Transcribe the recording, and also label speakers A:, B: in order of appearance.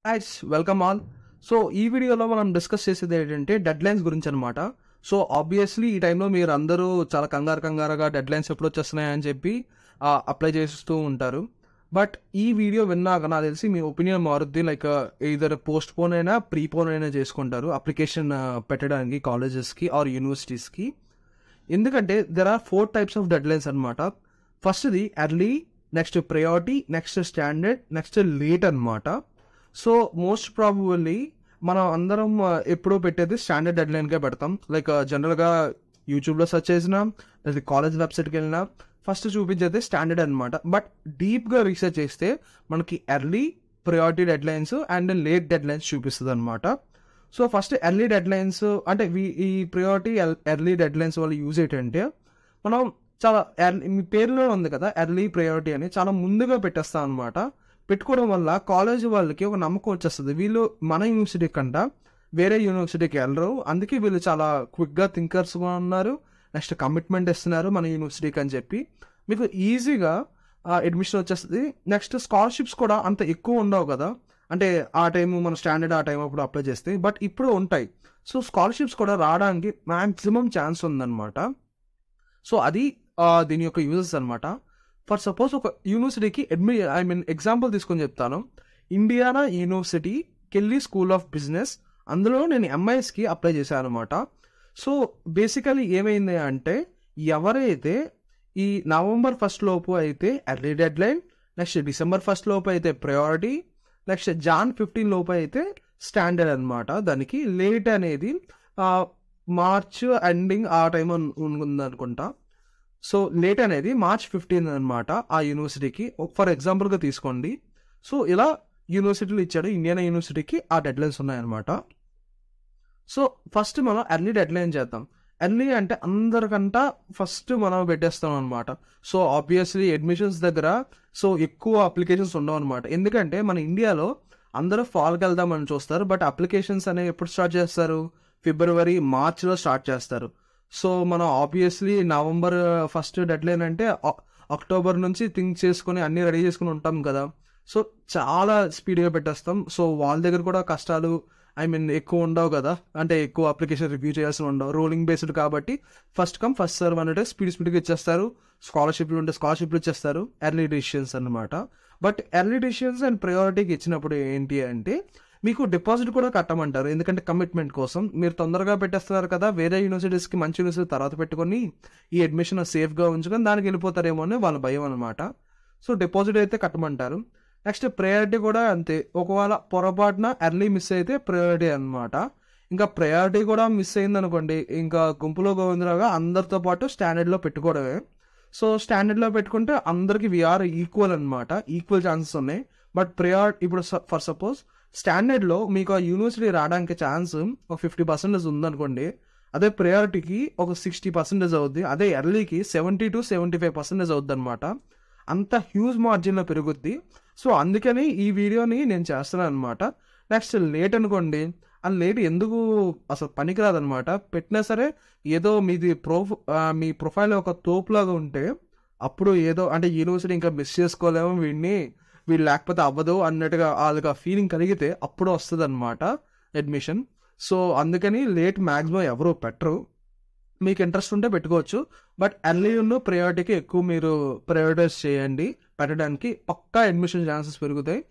A: Guys welcome all. So ఈ వీడియోలో మనం డిస్కస్ చేసేది ఏంటంటే డెడ్ లైన్స్ గురించి అనమాట. సో ఆబ్వియస్లీ ఈ టైంలో మీరు అందరూ చాలా కంగారుగా డెడ్ లైన్స్ ఎప్పుడు వచ్చేస్తున్నాయని చెప్పి అప్లై చేస్తూ ఉంటారు. బట్ ఈ వీడియో విన్నాక నాకు తెలిసి మీ ఒపీనియన్ మారుద్ది. లైక్ ఇదర్ పోస్ట్ పోన్ అయినా ప్రీపోన్ అయినా చేసుకుంటారు అప్లికేషన్ పెట్టడానికి కాలేజెస్కి ఆర్ యూనివర్సిటీస్కి. ఎందుకంటే there are 4 types of deadlines అనమాట. ఫస్ట్ది early, next priority, next standard, next late అనమాట. సో మోస్ట్ ప్రాబబుల్లీ మనం అందరం ఎప్పుడో పెట్టేది స్టాండర్డ్ డెడ్ లైన్కే పెడతాం. లైక్ జనరల్గా యూట్యూబ్లో సెర్చ్ చేసినా లేదా కాలేజ్ వెబ్సైట్కి వెళ్ళినా ఫస్ట్ చూపించేది స్టాండర్డ్ అనమాట. బట్ డీప్గా రీసెర్చ్ చేస్తే మనకి early, priority dead lines and late dead lines చూపిస్తుంది అనమాట. So first early dead lines అంటే ఈ ప్రయారిటీ ఎర్లీ డెడ్ లైన్స్ వల్ల యూజ్ ఏంటంటే మనం చాలా మీ పేరులో ఉంది కదా ఎర్లీ ప్రయారిటీ అని, చాలా ముందుగా పెట్టేస్తాం అనమాట. పెట్టుకోవడం వల్ల కాలేజ్ వాళ్ళకి ఒక నమ్మకం వచ్చేస్తుంది, వీళ్ళు మన యూనివర్సిటీ కంట వేరే యూనివర్సిటీకి వెళ్ళరు, అందుకే వీళ్ళు చాలా క్విక్గా థింకర్స్గా ఉన్నారు, నెక్స్ట్ కమిట్మెంట్ ఇస్తున్నారు మన యూనివర్సిటీకి అని చెప్పి మీకు ఈజీగా అడ్మిషన్ వచ్చేస్తుంది. నెక్స్ట్ స్కాలర్షిప్స్ కూడా అంత ఎక్కువ ఉండవు కదా, అంటే ఆ టైం మన స్టాండర్డ్ ఆ టైం అప్పుడు అప్లై చేస్తే, బట్ ఇప్పుడు ఉంటాయి. సో స్కాలర్షిప్స్ కూడా రావడానికి మ్యాక్సిమం ఛాన్స్ ఉందన్నమాట. సో అది దీని యొక్క యూజెస్ అనమాట. ఫర్ సపోజ్ ఒక యూనివర్సిటీకి ఎగ్జాంపుల్ తీసుకొని చెప్తాను. Indiana university, Kelly school of business, అందులో నేను ఎంఐఎస్కి అప్లై చేశాను అనమాట. సో బేసికలీ ఏమైంది అంటే ఎవరైతే ఈ నవంబర్ 1 లోపు అయితే early dead line, next December 1 లోపు అయితే ప్రయారిటీ, నెక్స్ట్ జాన్ 15 లోపు అయితే స్టాండర్డ్ అనమాట. దానికి లేట్ అనేది మార్చ్ ఎండింగ్ ఆ టైం ఉందనుకుంటా. సో లేట్ అనేది మార్చ్ 15 అనమాట ఆ యూనివర్సిటీకి. ఫర్ ఎగ్జాంపుల్గా తీసుకోండి. సో ఇలా యూనివర్సిటీలు ఇచ్చాడు, ఇండియన్ యూనివర్సిటీకి ఆ డెడ్ లైన్స్ ఉన్నాయన్నమాట. సో ఫస్ట్ మనం ఎర్లీ డెడ్ లైన్ చేద్దాం. ఎర్లీ అంటే అందరికంట ఫస్ట్ మనం పెట్టేస్తాం అనమాట. సో ఆబ్వియస్లీ అడ్మిషన్స్ దగ్గర సో ఎక్కువ అప్లికేషన్స్ ఉండవు అనమాట. ఎందుకంటే మన ఇండియాలో అందరూ ఫాల్కి వెళ్దామని చూస్తారు, బట్ అప్లికేషన్స్ అనేవి ఎప్పుడు స్టార్ట్ చేస్తారు? ఫిబ్రవరి, మార్చ్లో స్టార్ట్ చేస్తారు. సో మనం ఆబ్వియస్లీ నవంబర్ 1 డెడ్ లైన్ అంటే అక్టోబర్ నుంచి థింక్ చేసుకుని అన్నీ రెడీ చేసుకుని ఉంటాం కదా. సో చాలా స్పీడ్గా పెట్టేస్తాం. సో వాళ్ళ దగ్గర కూడా కష్టాలు ఎక్కువ ఉండవు కదా, అంటే ఎక్కువ అప్లికేషన్ రివ్యూ చేయాల్సి ఉండవు, రోలింగ్ బేస్డ్ కాబట్టి ఫస్ట్ కమ్ ఫస్ట్ సర్వ్ అంటే స్పీడ్గా ఇచ్చేస్తారు. స్కాలర్షిప్లు ఉంటే స్కాలర్షిప్లు ఇచ్చేస్తారు. ఎర్లీ డిసిషన్స్ అనమాట. బట్ ఎర్లీ డిసిషన్స్ అండ్ ప్రయారిటీకి ఇచ్చినప్పుడు ఏంటి అంటే మీకు డిపాజిట్ కూడా కట్టమంటారు, ఎందుకంటే కమిట్మెంట్ కోసం. మీరు తొందరగా పెట్టేస్తున్నారు కదా, వేరే యూనివర్సిటీస్కి మంచి యూనివర్సిటీ తర్వాత పెట్టుకొని ఈ అడ్మిషన్ సేఫ్గా ఉంచుకొని దానికి వెళ్ళిపోతారేమో అని వాళ్ళ భయం అనమాట. సో డిపాజిట్ అయితే కట్టమంటారు. నెక్స్ట్ ప్రయారిటీ కూడా అంతే. ఒకవేళ పొరపాటున ఎర్లీ మిస్ అయితే ప్రయారిటీ అనమాట. ఇంకా ప్రయారిటీ కూడా మిస్ అయింది అనుకోండి, ఇంకా గుంపులో గోవిందరాగా అందరితో పాటు స్టాండర్డ్లో పెట్టుకోవడమే. సో స్టాండర్డ్లో పెట్టుకుంటే అందరికి వీఆర్ ఈక్వల్ అనమాట, ఈక్వల్ ఛాన్సెస్ ఉన్నాయి. బట్ ప్రయారిటీ ఇప్పుడు ఫర్ సపోజ్ స్టాండర్డ్లో మీకు ఆ యూనివర్సిటీ రావడానికి ఛాన్స్ ఒక 50% ఉందనుకోండి, అదే ప్రయారిటీకి ఒక 60% అవుద్ది, అదే ఎర్లీకి 70 to 75% అవుద్ది అనమాట. అంత హ్యూజ్ మార్జిన్లో పెరుగుద్ది. సో అందుకని ఈ వీడియోని నేను చేస్తున్నాను అనమాట. నెక్స్ట్ లేట్ అనుకోండి, ఆ లేట్ ఎందుకు అసలు పనికిరాదనమాట. పెట్టినా సరే ఏదో మీ ప్రొఫైల్ ఒక తోపులాగా ఉంటే అప్పుడు ఏదో అంటే యూనివర్సిటీ ఇంకా మిస్ చేసుకోలేము వీళ్ళు లేకపోతే అవ్వదు అన్నట్టుగా వాళ్ళకి ఆ ఫీలింగ్ కలిగితే అప్పుడు వస్తుంది అనమాట అడ్మిషన్. సో అందుకని లేట్ మ్యాక్సిమం ఎవరు పెట్టరు. మీకు ఇంట్రెస్ట్ ఉంటే పెట్టుకోవచ్చు, బట్ ఎర్లీ ప్రయారిటీకి ఎక్కువ మీరు ప్రయారిటైజ్ చేయండి. పెట్టడానికి పక్కా అడ్మిషన్ ఛాన్సెస్ పెరుగుతాయి.